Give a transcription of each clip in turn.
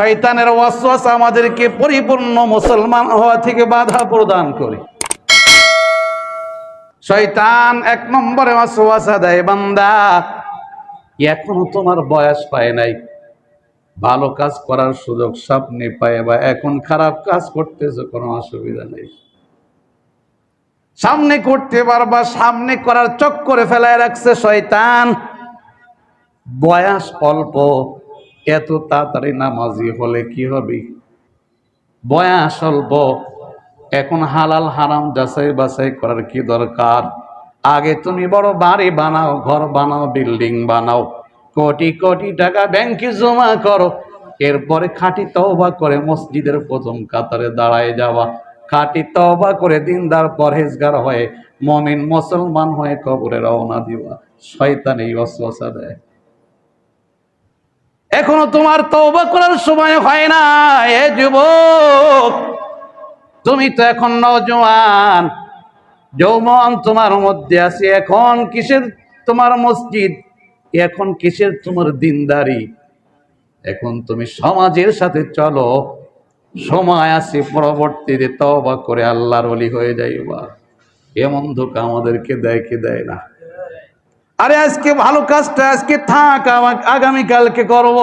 শয়তানের ওয়াসওয়াসা আমাদেরকে পরিপূর্ণ মুসলমান হওয়া থেকে বাধা প্রদান করে। শয়তান এক নম্বরে ওয়াসওয়াসা দেয়, বান্দা এখনো তোমার বয়স পায় নাই, ভালো কাজ করার সুযোগ সামনে পায়, বা এখন খারাপ কাজ করতেছো, কোনো অসুবিধা নেই, সামনে করতে পারবা। সামনে করার চক্করে ফেলায় রাখছে শয়তান। বয়স অল্প, এত তাড়াতাড়ি নামাজি হলে কি হবে? বয়স অল্প, এখন হালাল হারাম যাচাই বাছাই করার কি দরকার? আগে তুমি বড় বাড়ি বানাও, ঘর বানাও, বিল্ডিং বানাও, কোটি কোটি টাকা ব্যাংকে জমা করো, এরপরে খাঁটি তওবা করে মসজিদের প্রথম কাতারে দাঁড়ায় যাওয়া, খাঁটি তওবা করে দিনদার পরহেজগার হয়ে মুমিন মুসলমান হয়ে কবরে রওনা দিবা। শয়তান এই ওয়াসওয়াসা দেয়। এখনো তোমার তওবা করার সময় হয় না। এ যুবক, তুমি তো এখন নওজোয়ান, যৌবন তোমার মধ্যে আছে, এখন কিসের তোমার মসজিদ, এখন কিসের তোমার দিনদারি? এখন তুমি সমাজের সাথে চলো, সময় আছে, পরবর্তীতে তওবা করে আল্লাহর ওলি হয়ে যাইবা। এমন ধোঁকা আমাদেরকে দেয় কি দেয় না? আরে আজকে ভালো কাজটা আজকে থাক, আগামীকালকে করবো,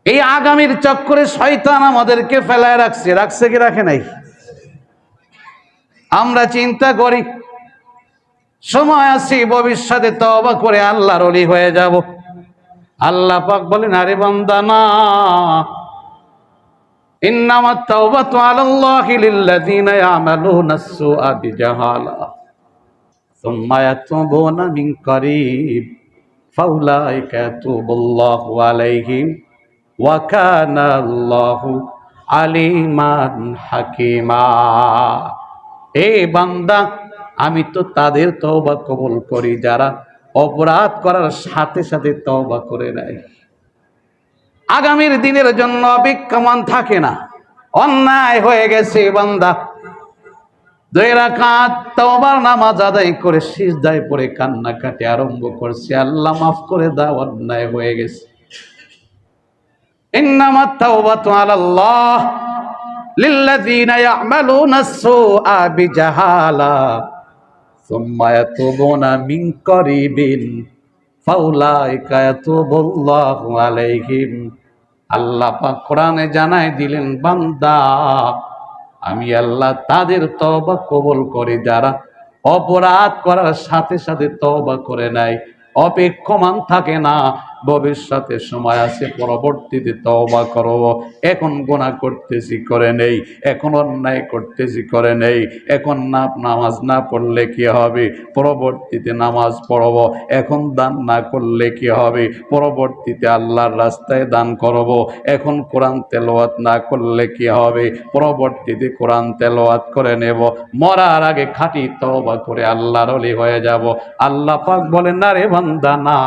এই আগামীর চক্করে শয়তান আমাদেরকে ফেলায় রাখছে। রাখছে কি রাখে নাই? আমরা চিন্তা করি সময় আছে, ভবিষ্যতে তওবা করে আল্লাহর ওলি হয়ে যাব। আল্লাহ পাক বলেন, আরে বান্দা না, ইন্নামাত তাওবাতু আলাল্লাহি লিল্লাযিনা ইয়ামালুনাস সুআ বিজাহালা সুম্মা ইয়াতুবুনা মিন করিব ফাউলাইকা ইয়াতুবুল্লাহু আলাইহিম ওয়া কানা আল্লাহু আলিমান হাকিমা। এ বান্দা, আমি তো তাদের তওবা কবুল করি যারা অপরাধ করার সাথে সাথে তওবা করে নেয়। আগামীর দিনের জন্য অপেক্ষমান থাকে না। অন্যায় হয়ে গেছে, বান্দা 2 রাকাত তওবার নামাজ আদায় করে সিজদায় পড়ে কান্নাকাটি আরম্ভ করছে, আল্লাহ মাফ করে দাও, অন্যায় হয়ে গেছে। ইন্নামাত তাওবাতু আলাল্লাহ লিল্লাযিনা ইয়ামালুনাস সুআ বিজাহালা সুম্মা ইয়াতুবুনা মিন করিবিন ফাউলাইকা ইয়াতুবুল্লাহু আলাইহিম। আল্লাহ পাক কোরআনে জানাই দিলেন, বান্দা আমি আল্লাহ তাদের তওবা কবুল করি যারা অপরাধ করার সাথে সাথে তওবা করে নেয়, অপেক্ষমান থাকে না, ভবিষ্যতে সময় আছে, পরবর্তীতে তওবা করব। এখন গুনাহ করতেছি করে নেই, এখন অন্যায় করতেছি করে নেই, এখন নামাজ না পড়লে কি হবে? পরবর্তীতে নামাজ পড়ব। এখন দান না করলে কি হবে? পরবর্তীতে আল্লাহর রাস্তায় দান করব। এখন কোরআন তেলাওয়াত না করলে কি হবে? পরবর্তীতে কোরআন তেলাওয়াত করে নেব। মরার আগে খাঁটি তওবা করে আল্লাহর ওলি হয়ে যাব। আল্লাহ পাক বলেন, না রে বান্দা না,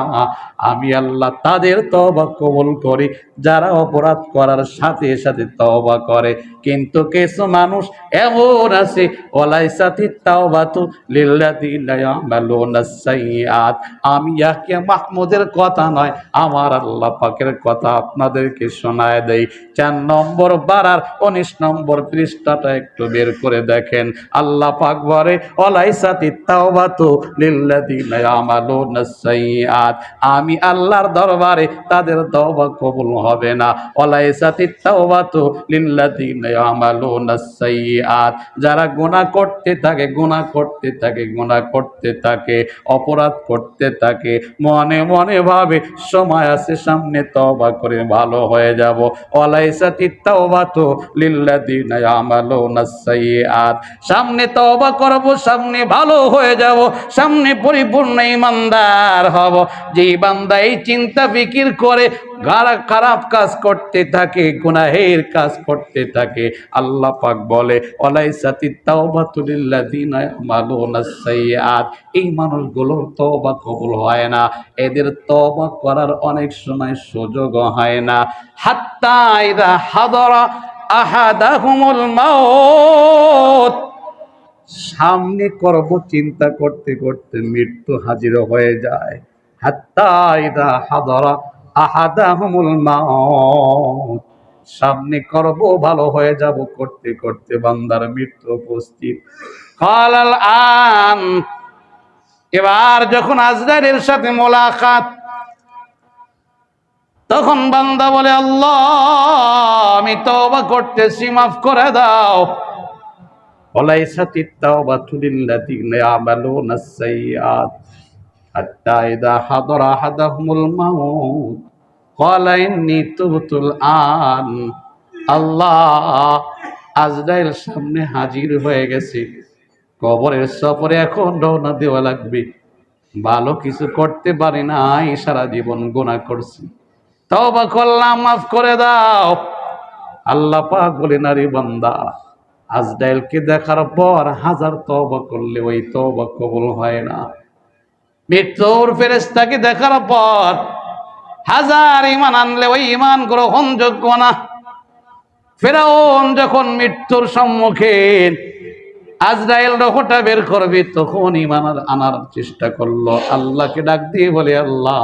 আমি আল্লাহ তাদের তওবা কবুল করি যারা অপরাধ করার সাথে সাথে তওবা করে। কিন্তু কিছু মানুষ এমন আছে, ওয়ালাইসাতিত তাওবাতু লিল্লাযিনা ইয়ামালুনাস সাইয়্যাত। আমি ইয়াহইয়া মাহমুদের কথা নয়, আমার আল্লাহ পাকের কথা আপনাদেরকে শোনায় দেই। 4 নম্বর পারার 19 নম্বর পৃষ্ঠাটা একটু বের করে দেখেন। আল্লাহ পাক বলে, ওয়ালাইসাতিত তাওবাতু লিল্লাযিনা ইয়ামালুনাস সাইয়্যাত। আমি আল্লাহর দরবারে তাদের তওবা কবুল হবে না। ওয়ালাইসাতিত তাওবাতু লিল্লাযিনা ইয়ামালুনাস সাইয়্যাত। যারা গুনাহ করতে থাকে, গুনাহ করতে থাকে, গুনাহ করতে থাকে, অপরাধ করতে থাকে, মনে মনে ভাবে সময় আছে, সামনে তওবা করে ভালো হয়ে যাব। ওয়ালাইসাতিত তাওবাতু লিল্লাযিনা ইয়ামালুনাস সাইয়্যাত। সামনে তওবা করব, সামনে ভালো হয়ে যাব, সামনে পরিপূর্ণ ঈমানদার হব। যে বান্দা এই চিন্তা ফিকির করে খারাপ কাজ করতে থাকে, গুনাহের কাজ করতে থাকে, আল্লাহ পাক বলে, ওয়ালাইসাতিত তাওবাতু লিল্লাযিনা ইয়ামালুনাস সাইয়্যাত। এই মানুষগুলোর তওবা কবুল হয় না, এদের তওবা করার অনেক সময় সুযোগ হয় না। হাত্তা ইযা হাদারা আহাদাহুমুল মাউত, সামনে করব চিন্তা করতে করতে মৃত্যু হাজির হয়ে যায়। হাত্তা ইযা হাদারা আহাদাহুমুল মাউত, সামনে করব ভালো হয়ে যাব করতে করতে বান্দার মৃত্যু উপস্থিত। ক্বালাল আন, এবার যখন আজরাইলের সাথে মোলাকাত, তখন বান্দা বলে আল্লাহ আমি তওবা করতেছি, মাফ করে দাও। ওয়ালাইসাতিত তাওবাতু লিল্লাযীনা ইয়ামালুনাস সাইয়্যাত হাত্তা ইযা হাদারা আহাদাহুমুল মাউত ক্বালা ইন্নী তুবতুল আন। আল্লাহ, আজরাইল সামনে হাজির হয়ে গেছে, কবরের সফরে এখন রওনা দেওয়া লাগবে। ভালো কিছু করতে পারি নাই, সারা জীবন গুনাহ করছি, তওবা করলাম, মাফ করে দাও। আল্লাহ পাক বলেন, আরে বান্দা, আজরাইলকে দেখার পর হাজার তওবা করলে ওই তওবা কবুল হয় না। মৃত্যুর ফেরেশতাকে দেখার পর হাজার ঈমান আনলে ওই ঈমান গ্রহণযোগ্য না। ফিরআউন যখন মৃত্যুর সম্মুখে আজরাইল রহটা বের করবে, তখন ঈমান আনার চেষ্টা করলো, আল্লাহকে ডাক দিয়ে বলে, আল্লাহ,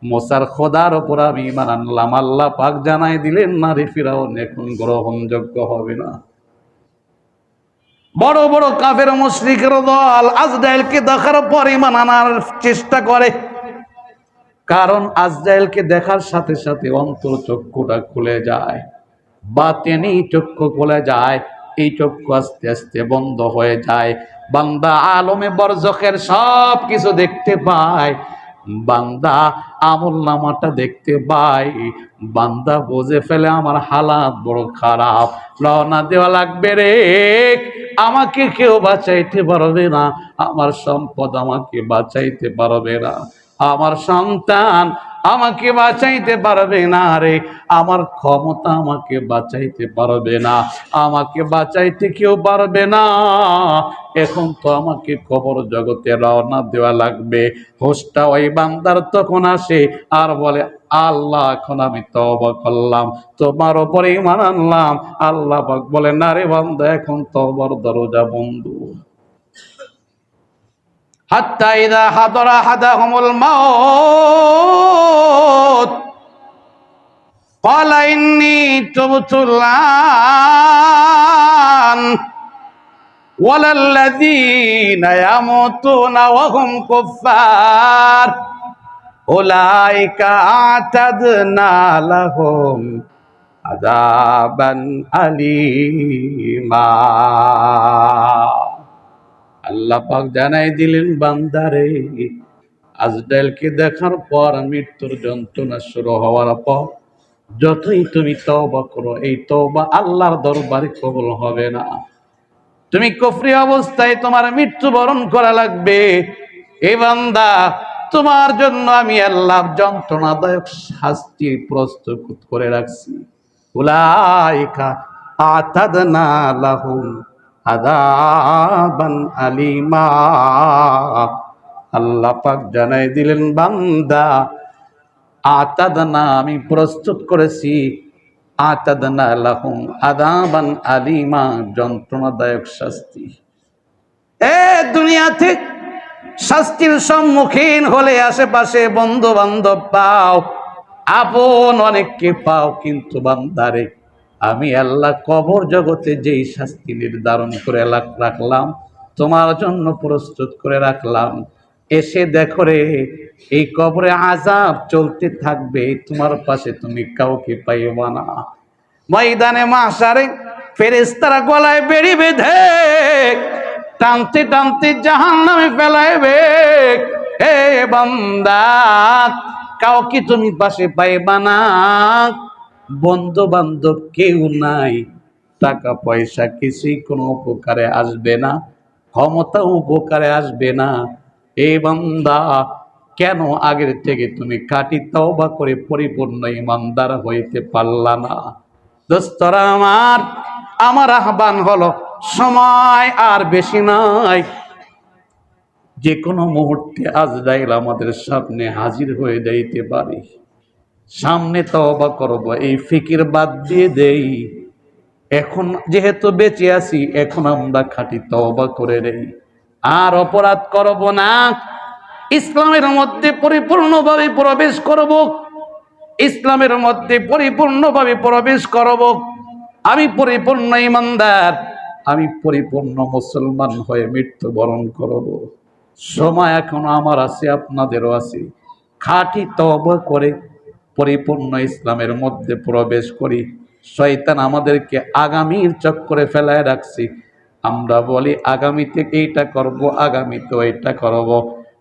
মুসার খোদার উপর আমি ঈমান আনলাম। আল্লাহ পাক জানাই দিলেন, না রে ফিরআউন, এখন গ্রহণযোগ্য হবে না। বড় বড় কাফের মুশরিকের দল আজরাইলকে দেখার পর ঈমান আনার চেষ্টা করে, কারণ আজরাইলকে দেখার সাথে সাথে অন্তর চক্ষুটা খুলে যায়, বাতিনি চক্ষু খুলে যায়, এই চক্ষু আস্তে আস্তে বন্ধ হয়ে যায়। বান্দা আলমে বরজখের সব কিছু দেখতে পায়, বান্দা আমল নামাটা দেখতে পায়, বান্দা বুঝে ফেলে আমার হালাত বড় খারাপ, রওনা দেওয়া লাগবে রে, আমাকে কেউ বাঁচাইতে পারবে না, আমার সম্পদ আমাকে বাঁচাইতে পারবে না, আমার সন্তান আমাকে বাঁচাইতে পারবে না রে, আমার ক্ষমতা আমাকে বাঁচাইতে পারবে না, আমাকে বাঁচাইতে কেউ পারবে না। এখন তো আমাকে কবর জগতে রওনা দেওয়া লাগবে। হোশটা ওই বান্দার তখন আসে আর বলে, আল্লাহ, এখন আমি তওবা করলাম, তোমার উপরে ঈমান আনলাম। আল্লাহ পাক বলে, না রে বান্দা, এখন তওবার দরজা বন্ধ। হাত্তা ইযা হাদারা আহাদাহুমুল মাউত ক্বালা ইন্নী তুবতুল আন ওয়ালাল্লাযীনা ইয়ামুতুনা ওয়া হুম কুফফার উলাইকা আ'তাদনা লাহুম আযাবান আলীমা। আল্লাহ পাক জানাই দিলেন, বান্দারে, আজরাইলকে দেখার পর মৃত্যুর যন্ত্রণা শুরু হওয়ার পর যতই তুমি তওবা করো, এই তওবা আল্লাহর দরবারে কবুল হবে না। তুমি কুফরি অবস্থায় তোমার মৃত্যুবরণ করা লাগবে। এই বান্দা, তোমার জন্য আমি আল্লাহর যন্ত্রণাদায়ক শাস্তি প্রস্তুত করে রাখছি। উলাইকা আ'তাদনা লাহুম আযাবান আলীমা। আল্লাহ পাক জানাই দিলেন, বান্দা, আ'তাদনা, আমি প্রস্তুত করেছি, আ'তাদনা লাহুম আযাবান আলীমা, যন্ত্রণাদায়ক শাস্তি। দুনিয়াতে শাস্তির সম্মুখীন হলে আশেপাশে বন্ধু বান্ধব পাও, আপন অনেককে পাও, কিন্তু বান্দারে, আমি আল্লাহ কবর জগতে যেই শাস্তি নির্ধারণ করে রাখলাম, তোমার জন্য প্রস্তুত করে রাখলাম, এসে দেখো রে, এই কবরে আযাব চলতে থাকবে, তোমার পাশে তুমি কাউকে পাইবা না। ময়দানে মাহশারে ফেরেশতারা গলায় বেড়ি বেঁধে টানতে টানতে জাহান্নামে ফেলাইবে। হে বান্দা, কাউকে তুমি পাশে পাইবা না, বন্ধু বান্ধব কেউ নাই, টাকা পয়সা কিছুই কোনো উপকারে আসবে না, ক্ষমতা উপকারে আসবে না। এই বান্দা, কেন আগের থেকে তুমি খাঁটি তওবা করে পরিপূর্ণ ঈমানদার হইতে পারলা না? দোস্তরা আমার আহ্বান হলো, সময় আর বেশি নাই, যে কোনো মুহূর্তে আজরাইল আমাদের সামনে হাজির হয়ে যাইতে পারে। সামনে তওবা করব, এই ফিকির বাদ দিয়ে দেই। এখন যেহেতু বেঁচে আছি, এখন আমরা খাঁটি তওবা করে নেই, আর অপরাধ করব না, ইসলামের মধ্যে পরিপূর্ণভাবে প্রবেশ করব। ইসলামের মধ্যে পরিপূর্ণভাবে প্রবেশ করব, আমি পরিপূর্ণ ঈমানদার, আমি পরিপূর্ণ মুসলমান হয়ে মৃত্যুবরণ করব। সময় এখনো আমার আছে, আপনাদেরও আছে। খাঁটি তওবা করে পরিপূর্ণ ইসলামের মধ্যে প্রবেশ করি। শয়তান আমাদেরকে আগামীর চক্করে ফেলায় রাখছি। আমরা বলি আগামীতে এইটা করব, আগামীতে ওইটা করব।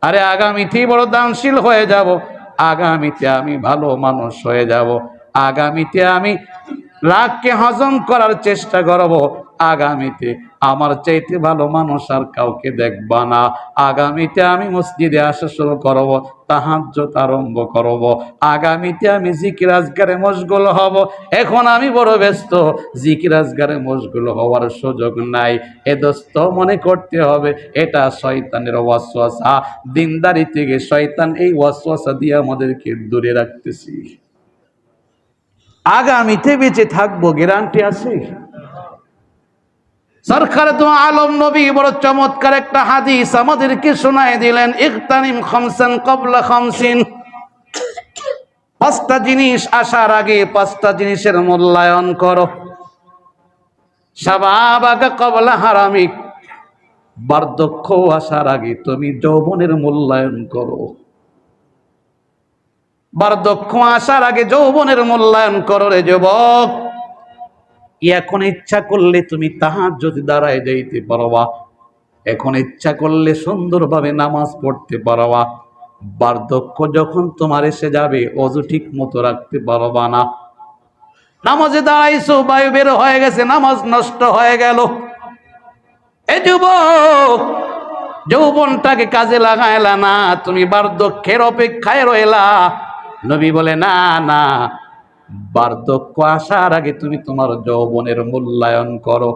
আরে আগামীতেই বড় দানশীল হয়ে যাব, আগামীতে আমি ভালো মানুষ হয়ে যাব, আগামীতে আমি রাগকে হজম করার চেষ্টা করব, আগামীতে আমার চাইতে ভালো মানুষ আর কাউকে দেখবা না, আগামীতে আমি মসজিদে আসা শুরু করব, তাহাজ্জুদ আরম্ভ করব, আগামীতে আমি জিকির আজকারে মশগুল হব। এখন আমি বড় ব্যস্ত, জিকির আজকারে মশগুল হওয়ার সুযোগ নাই। এ দোস্ত মনে করতে হবে এটা শয়তানের ওয়াসওয়াসা। দিনদারি থেকে শয়তান এই ওয়াসওয়াসা দিয়ে আমাদেরকে দূরে রাখতেছি। আগামীতে বেঁচে থাকবো গ্যারান্টি আছে? সরকার তো আলম নবী বড় চমৎকার একটা হাদিস আমাদেরকে শোনায় দিলেন, ইগতানিম খামসান ক্বাবলা খামসিন। পাঁচটা জিনিস আসার আগে পাঁচটা জিনিসের মূল্যায়ন করো। শাবাবাকা ক্বাবলা হারামিক, বার্ধক্য আসার আগে তুমি যৌবনের মূল্যায়ন করো। বার্ধক্য আসার আগে যৌবনের মূল্যায়ন করো রে যুবক। এখন ইচ্ছা করলে তুমি তাহাজ্জুদ দাঁড়ায় যাইতে পারবা, এখন ইচ্ছা করলে সুন্দরভাবে নামাজ পড়তে পারবা। বার্ধক্য যখন তোমার এসে যাবে ওযু ঠিক মতো রাখতে পারবা না। নামাজে দাঁড়াইছো, বায়ু বের হয়ে গেছে, নামাজ নষ্ট হয়ে গেল। এ যুবক, যৌবনটাকে কাজে লাগাইলা না, তুমি বার্ধক্যের অপেক্ষায় রইলা। নবী বলে না না, বার্ধক্য আসার আগে তুমি তোমার যৌবনের মূল্যায়ন করো।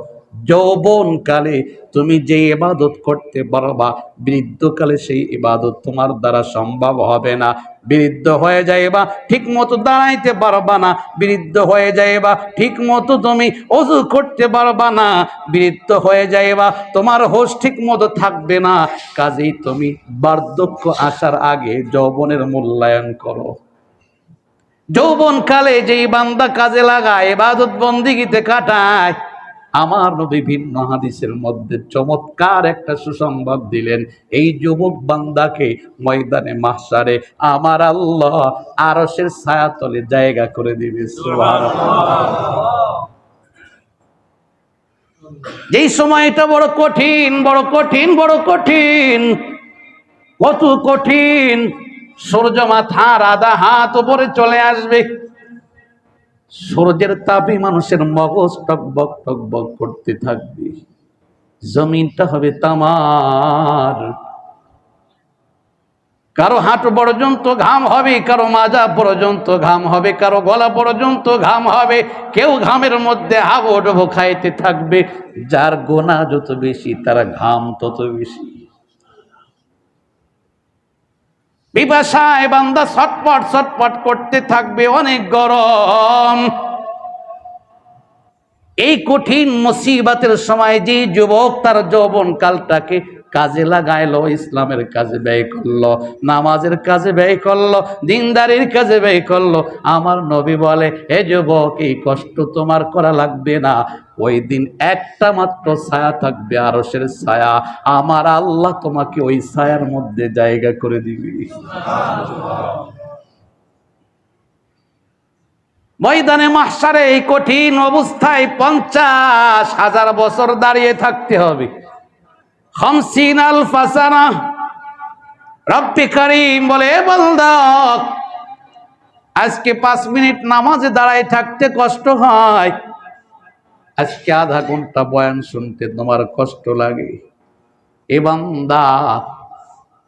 যৌবন কালে তুমি যে ইবাদত করতে পারবা, বৃদ্ধকালে সেই ইবাদত তোমার দ্বারা সম্ভব হবে না। বৃদ্ধ হয়ে যাইবা, ঠিক মতো দাঁড়াইতে পারবা না। বৃদ্ধ হয়ে যাইবা, ঠিক মতো তুমি ওযু করতে পারবা না। বৃদ্ধ হয়ে যাইবা, তোমার হোশ ঠিক মতো থাকবে না। কাজেই তুমি বার্ধক্য আসার আগে যৌবনের মূল্যায়ন করো। যৌবন কালে যেই বান্দা কাজে লাগায়, ইবাদত বন্দেগীতে কাটায়, আমার নবী ভিন্ন হাদিসের মধ্যে চমৎকার একটা সুসংবাদ দিলেন। এই যুবক বান্দাকে ময়দানে মাহশারে আমার আল্লাহ আরশের ছায়াতলে জায়গা করে দিবে। সুবহানাল্লাহ। যেই সময়টা বড় কঠিন, বড় কঠিন, বড় কঠিন। কত কঠিন! সূর্য মাথার আধা হাত উপরে চলে আসবে, সূর্যের তাপে মানুষের মগজ টকবক টকবক করতে থাকবে, জমিনটা হবে তামার। কারো হাঁটু পর্যন্ত ঘাম হবে, কারো মাজা পর্যন্ত ঘাম হবে, কারো গলা পর্যন্ত ঘাম হবে। কেউ ঘামের মধ্যে হাবুডুবু খাইতে থাকবে। যার গোনা যত বেশি তার ঘাম তত বেশি। পিপাসায় বান্দা ছটপট ছটপট করতে থাকবে, অনেক গরম। এই কঠিন মুসিবতের সময় যে যুবক তার যৌবন কালটাকে কাজে লাগাইলো, ইসলামের কাজে ব্যয় করলো, নামাজের কাজে ব্যয় করলো, দিনদারির কাজে ব্যয় করলো, আমার নবী বলে এ যুবক, এই কষ্ট তোমার করা লাগবে না। ওই দিন একটা মাত্র ছায়া থাকবে, আরশের ছায়া। আমার আল্লাহ তোমাকে ওই ছায়ার মধ্যে জায়গা করে দিবে। ময়দানে মাহশারে এই কঠিন অবস্থায় 50,000 বছর দাঁড়িয়ে থাকতে হবে। 50 আলফ সানা। রব্বে কারীম বলে, বান্দা আজকে 5 মিনিট নামাজে দাঁড়ায় থাকতে কষ্ট হয়, আজকে আধা ঘন্টা বয়ান শুনতে তোমার কষ্ট লাগে। এ বান্দা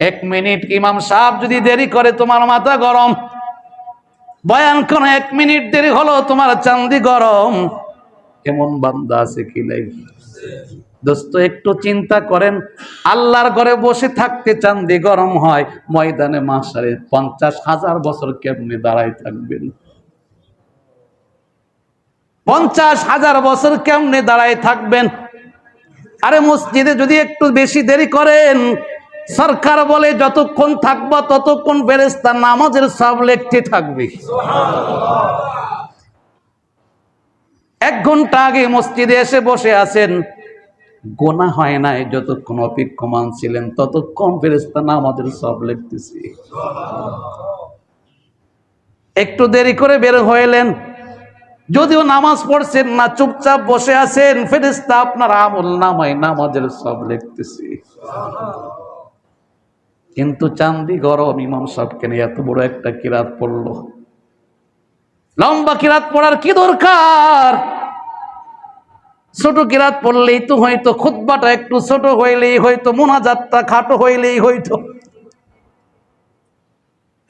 1 মিনিট ইমাম সাহেব যদি দেরি করে তোমার মাথা গরম, বয়ান কোন 1 মিনিট দেরি হলো তোমার চান্দি গরম। এমন বান্দা আছে কি নাই? দোস্ত একটু চিন্তা করেন, আল্লাহর ঘরে বসে থাকতে চান্দি গরম হয়, ময়দানে মাহশারে 50,000 বছর কেমনে দাঁড়ায় থাকবেন? 50,000 বছর কেমনে দাঁড়ায় থাকবেন? আরে মসজিদে যদি একটু বেশি দেরি করেন, সরকার বলে যতক্ষণ থাকবা ততক্ষণ ফেরেশতা নামাজের সব লিখতে থাকবে। 1 ঘন্টা আগে মসজিদে এসে বসে আছেন, গোনা হয় নাই, যতক্ষণ অপেক্ষমান ছিলেন ততক্ষণ ফেরেশতা নামাজের সব লিখতেছে। একটু দেরি করে বের হইলেন, যদিও নামাজ পড়ছেন না, চুপচাপ বসে আছেন, ফেরেশতা আপনার আমল নামায় নামাজের সব লিখতেছে। কিন্তু চান্দি গরম, ইমাম সাহেবকে নিয়ে এত বড় একটা কিরাত পড়লো, লম্বা কিরাত পড়ার কি দরকার? ছোট কিরাত পড়লেই তো হয়তো, খুতবাটা একটু ছোট হইলেই হয়তো, মুনাজাতটা খাটো হইলেই হয়তো।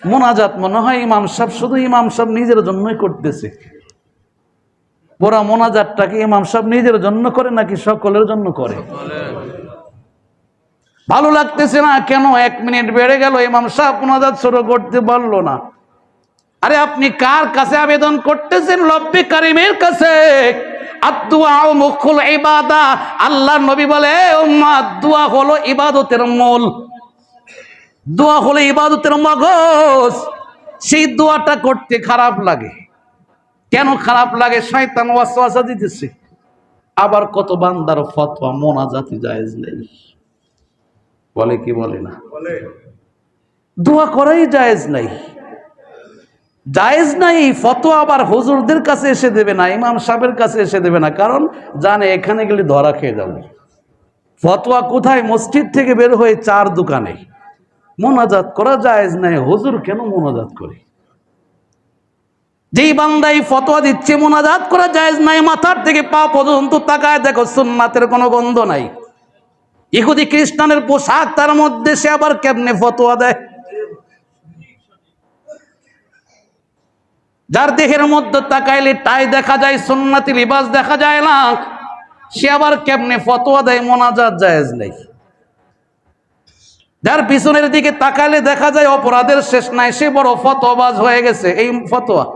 মুনাজাত মনে হয় ইমাম সাহেব, শুধু ইমাম সাহেব নিজের জন্যই করতেছে। পুরা মোনাজাতটাকে ইমাম সাহেব নিজের জন্য করে নাকি সকলের জন্য করে? ভালো লাগতেছে না কেন? 1 মিনিট বেড়ে গেল, ইমাম সাহেব মোনাজাত শুরু করতে পারলো না। আরে আপনি কার কাছে আবেদন করতেছেন? রব্বে কারিমের কাছে। আদ-দুআ মুখুল ইবাদা। আল্লাহর নবী বলে, উম্মাহ, দোয়া হলো ইবাদতের মূল, দোয়া হলো ইবাদতের মগজ। সেই দোয়াটা করতে খারাপ লাগে। কেন খারাপ লাগে? শয়তান ওয়াসওয়াসা দিতেছে। আবার কত বান্দার ফতোয়া মোনাজাতে জায়েজ নেই, বলে কি বলে না? দোয়া করাই জায়েজ নাই, জায়েজ নাই। ফতোয়া আবার হুজুরদের কাছে এসে দেবে না, ইমাম সাহেবের কাছে এসে দেবে না, কারণ জানে এখানে গেলে ধরা খেয়ে যাবে। ফতোয়া কোথায়? মসজিদ থেকে বের হয়ে 4 দোকানে। মোনাজাত করা জায়েজ নাই, হুজুর কেন মোনাজাত করে? যেই বান্দাই ফতোয়া দিচ্ছে মোনাজাত করা জায়েজ নাই, মাথার থেকে পা পর্যন্ত তাকায় দেখো, সুন্নাতের কোনো গন্ধ নাই। ইহুদি খ্রিস্টানের পোশাক, তার মধ্যে সে আবার কেমনে ফতোয়া দেয়? যার দেহের মধ্যে তাকাইলে টাই দেখা যায়, সুন্নতি লিবাস দেখা যায় না, সে আবার কেমনে ফতোয়া দেয় মোনাজাত জায়েজ নেই? যার পিছনের দিকে তাকাইলে দেখা যায় অপরাধের শেষ নাই, সে বড় ফতোয়াবাজ হয়ে গেছে। এই ফতোয়া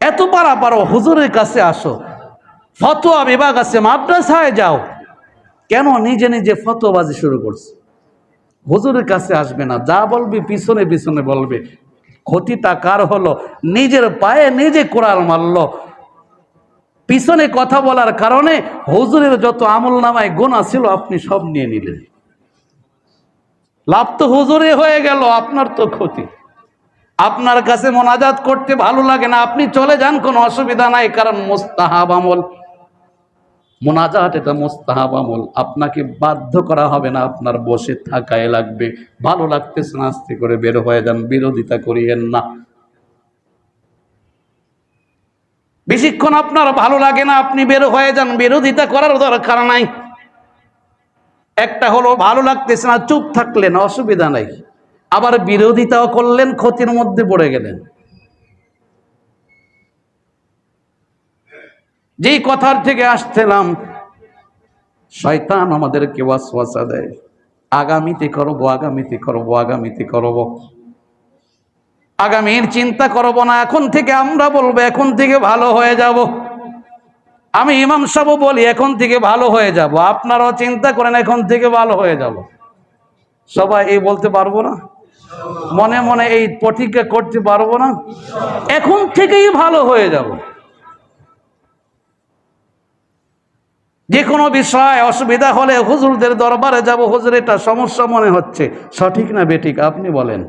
এত পারো হুজুরের কাছে আসো, ফতোয়া বিভাগ আছে, মাদ্রাসায় যাও। কেন নিজে নিজে ফতোয়াবাজি শুরু করছে? হুজুরের কাছে আসবে না, যা বলবি পিছনে পিছনে বলবে। ক্ষতিটা কার হলো? নিজের পায়ে নিজে কোড়াল মারলো। পিছনে কথা বলার কারণে হুজুরের যত আমল নামায় গুনাহ ছিল আপনি সব নিয়ে নিলেন। লাভ তো হুজুরে হয়ে গেল, আপনার তো ক্ষতি। আপনার কাছে মোনাজাত করতে ভালো লাগে না, আপনি চলে যান, কোনো অসুবিধা নাই, কারণ মুস্তাহাব আমল। মোনাজাত এটা মুস্তাহাব আমল, আপনাকে বাধ্য করা হবে না, আপনার বসে থাকাই লাগবে। ভালো লাগতেছে না, আস্তে করে বের হয়ে যান, বিরোধিতা করিয়েন না। বেশিক্ষণ আপনার ভালো লাগে না, আপনি বের হয়ে যান, বিরোধিতা করার দরকার নাই। একটা হলো ভালো লাগতেছে না, চুপ থাকলেন, অসুবিধা নাই। আবার বিরোধিতাও করলেন, ক্ষতির মধ্যে পড়ে গেলেন। যেই কথার থেকে আসছিলাম, শয়তান আমাদেরকে ওয়াসওয়াসা দেয়, আগামীতে করব, আগামীতে করব, আগামীতে করব, আগামীর চিন্তা করব না। এখন থেকে আমরা বলবো এখন থেকে ভালো হয়ে যাব। আমি ইমাম সাহেব বলি এখন থেকে ভালো হয়ে যাব, আপনারাও চিন্তা করেন এখন থেকে ভালো হয়ে যাব। সবাই এই বলতে পারবো না? মনে মনে এই প্রতিজ্ঞা করতে পারবো না? এখন থেকেই ভালো হয়ে যাব। যে কোনো বিষয় অসুবিধা হলে হুজুরদের দরবারে যাব, হুজুর এটা সমস্যা মনে হচ্ছে, সঠিক না বেঠিক আপনি বলেন।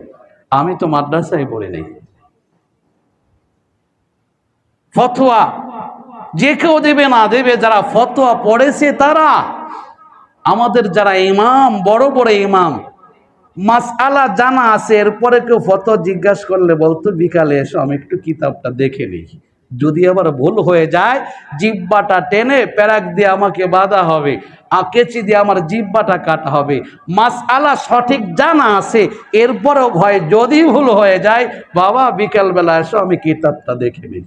আমি তো মাদ্রাসায় পড়ি নাই। ফতোয়া যে কেউ দেবে না, দেবে যারা ফতোয়া পড়েছে তারা। আমাদের যারা ইমাম, বড় বড় ইমাম, মাসআলা জানা আছে, এরপরে কেউ ফতোয়া জিজ্ঞাসা করলে বলতো বিকালে এসো, আমি একটু কিতাবটা দেখে নিই। যদি আবার ভুল হয়ে যায়, জিহ্বাটা টেনে প্যারাক দিয়ে আমাকে বাঁধা হবে, কেচি দিয়ে আমার জিহ্বাটা কাটা হবে। মাসআলা সঠিক জানা আছে, এরপরেও ভয় যদি ভুল হয়ে যায়, বাবা বিকালবেলা এসো, আমি কিতাবটা দেখে নিই।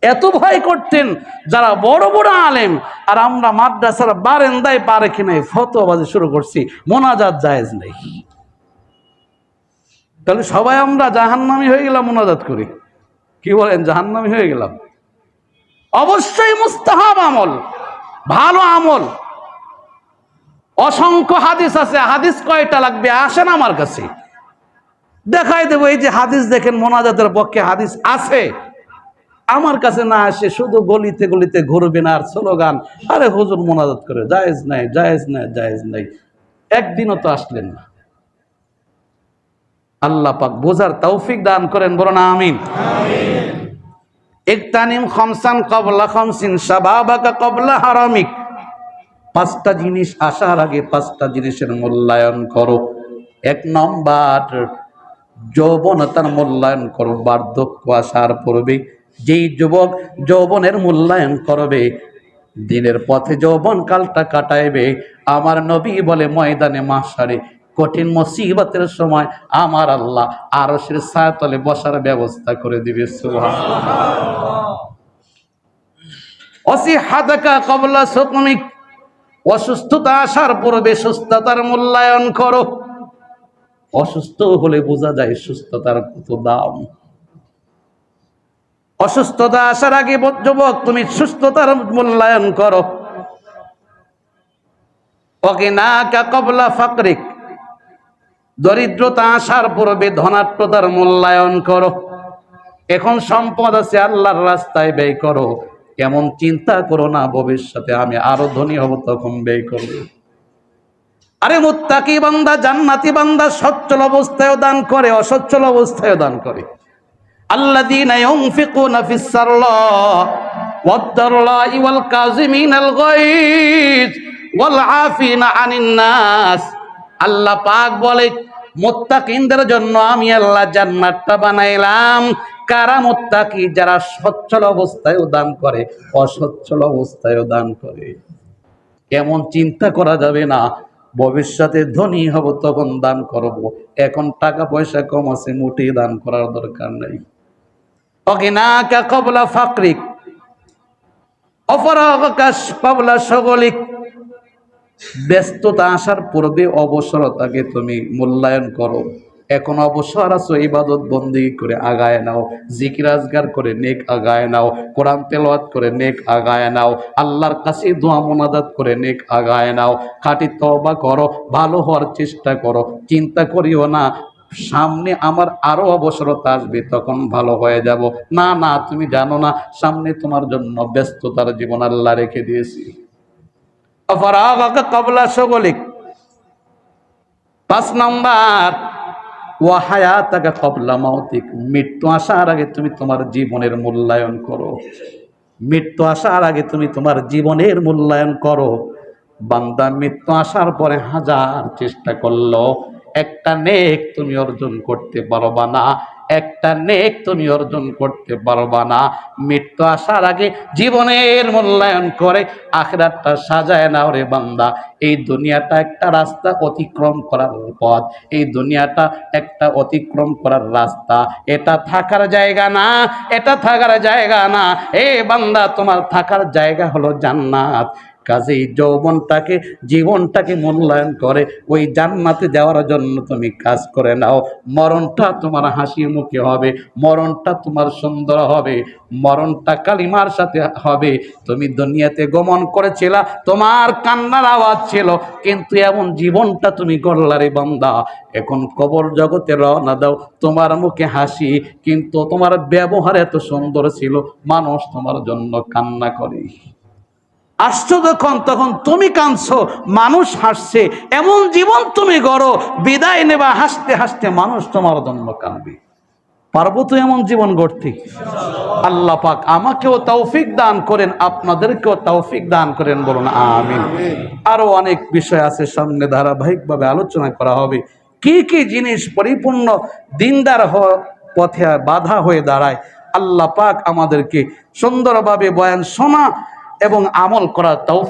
এত ভয় করতেন যারা বড় বড় আলেম। আর আমরা মাদ্রাসার বারান্দায় পা রেখে নাই, ফতোয়াবাজি শুরু করছি, মোনাজাত জায়েজ নেই। তাহলে সবাই আমরা জাহান্নামী হয়ে গেলাম মোনাজাত করি? কি বলেন, জাহান্নামী হয়ে গেলাম? অবশ্যই মুস্তাহাব আমল, ভালো আমল। অসংখ্য হাদিস আছে, হাদিস কয়টা লাগবে? আসেন আমার কাছে, দেখাই দেবো। এই যে হাদিস দেখেন, মোনাজাতের পক্ষে হাদিস আছে। আমার কাছে না আসে, শুধু গলিতে গলিতে ঘুরবেন আর স্লোগান, আরে হুজুর মোনাজাত করে, জায়েজ নাই, জায়েজ নাই, জায়েজ নাই। একদিনও তো আসলেন না। আল্লাহ পাক বোঝার তৌফিক দান করেন, বলুন আমিন। ইকতানিম খামসান ক্বাবলা খামসিন শাবাবাকা ক্বাবলা হারামিক। পাঁচটা জিনিস আসার আগে পাঁচটা জিনিসের মূল্যায়ন করো। এক নম্বর, যৌবনতার মূল্যায়ন করো। বার্ধক্য আসার পূর্বে যেই যুবক যৌবনের মূল্যায়ন করবে, দিনের পথে যৌবন কালটা কাটাইবে, আমার নবী বলে ময়দানে মাহশারে কঠিন মুসিবতের সময় আমার আল্লাহ আরশের ছায়াতলে বসার ব্যবস্থা করে দিবে। সুবহানাল্লাহ। অসিহাতাকা ক্বাবলা সুকমিক। অসুস্থতা আসার পূর্বে সুস্থতার মূল্যায়ন করো। অসুস্থ হলে বোঝা যায় সুস্থতার কত দাম। অসুস্থতা আসার আগে যুবক তুমি সুস্থতার মূল্যায়ন করো। অগিনাকা ক্বাবলা ফাকরিক। দরিদ্রতা আসার পূর্বে ধনাঢ্যতার মূল্যায়ন করো। এখন সম্পদ আছে, আল্লাহর রাস্তায় ব্যয় করো। এমন চিন্তা করো না ভবিষ্যতে আমি আরো ধনী হব, তখন ব্যয় করবো। আরে মুত্তাকি বান্দা, জান্নাতি বান্দা সচ্ছল অবস্থায় দান করে, অসচ্ছল অবস্থায় দান করে। আল্লাযীনা ইউনফিকুনা ফিস সাররা ওয়াদ দাররাই ওয়াল কাযিমিনাল গায়জ ওয়াল আফিনা আনিন নাস। আল্লাহ পাক বলে মুত্তাকিনদের জন্য আমি আল্লাহ জান্নাতটা বানাইলাম। কারা মুত্তাকি? যারা সচ্ছল অবস্থায়ও দান করে, অসচ্ছল অবস্থায়ও দান করে। এমন চিন্তা করা যাবে না ভবিষ্যতে ধনী হব তখন দান করব, এখন টাকা পয়সা কম আছে, মোটেই দান করার দরকার নাই। অগিনাকা ক্বাবলা ফাকরিক অফরাগাকা ক্বাবলা শুগলিক। ব্যস্ততা আসার পূর্বে অবসরতাকে তুমি মূল্যায়ন করো। এখন অবসর আছো, ইবাদত বন্দেগী করে আগায় নাও, জিকির আজগার করে নেক আগায় নাও, কোরআন তেলাওয়াত করে নেক আগায় নাও, আল্লাহর কাছে দোয়া মোনাজাত করে নেক আগায় নাও, খাঁটি তওবা করো, ভালো হওয়ার চেষ্টা করো। চিন্তা করিও না সামনে আমার আরো অবসরতা আসবে তখন ভালো হয়ে যাব। না না, তুমি জানো না সামনে তোমার জন্য ব্যস্ততার জীবন আল্লাহ রেখে দিয়েছি। অফরাগাকা ক্বাবলা শুগলিক। 5 নাম্বার, ওয়া হায়াতাকা ক্বাবলা মাউতিক। মৃত্যু আসার আগে তুমি তোমার জীবনের মূল্যায়ন করো। মৃত্যু আসার আগে তুমি তোমার জীবনের মূল্যায়ন করো। বান্দা মৃত্যু আসার পরে হাজার চেষ্টা করলো, একটা নেক তুমি অর্জন করতে পারবা না, একটা নেক তুমি অর্জন করতে পারবা না। মৃত্যু আসার আগে জীবনের মূল্যায়ন করে আখিরাতটা সাজায় নাও রে বান্দা। এই দুনিয়াটা একটা রাস্তা অতিক্রম করার পথ, এই দুনিয়াটা একটা অতিক্রম করার রাস্তা, এটা থাকার জায়গা না, এটা থাকার জায়গা না। এ বান্দা, তোমার থাকার জায়গা হলো জান্নাত। কাজেই যৌবনটাকে, জীবনটাকে মূল্যায়ন করে ওই জান্নাতে যাওয়ার জন্য তুমি কাজ করে নাও। মরণটা তোমার হাসি মুখে হবে, মরণটা তোমার সুন্দর হবে, মরণটা কালিমার সাথে হবে। তুমি দুনিয়াতে গমন করেছিলা, তোমার কান্নার আওয়াজ ছিল, কিন্তু এমন জীবনটা তুমি করলা রে বান্দা। এখন কবর জগতে রওনা দাও, তোমার মুখে হাসি, কিন্তু তোমার ব্যবহার এত সুন্দর ছিল, মানুষ তোমার জন্য কান্না করে। আসছো যখন, তখন তুমি কাঁদছো, মানুষ হাসছে। এমন জীবন তুমি গড়ো, বিদায় নেবা হাসতে হাসতে, মানুষ তোমার জন্য কাঁদবে। পারবো তো এমন জীবন গড়তে? আল্লাহ পাক আমাকেও তৌফিক দান করেন, আপনাদেরকেও তৌফিক দান করেন, বলুন আমিন। আরো অনেক বিষয় আছে, সামনে ধারাবাহিকভাবে আলোচনা করা হবে। কি কি জিনিস পরিপূর্ণ দিনদার পথে বাধা হয়ে দাঁড়ায়। আল্লাহ পাক আমাদেরকে সুন্দরভাবে বয়ান শোনা এবং আমল করার তৌফিক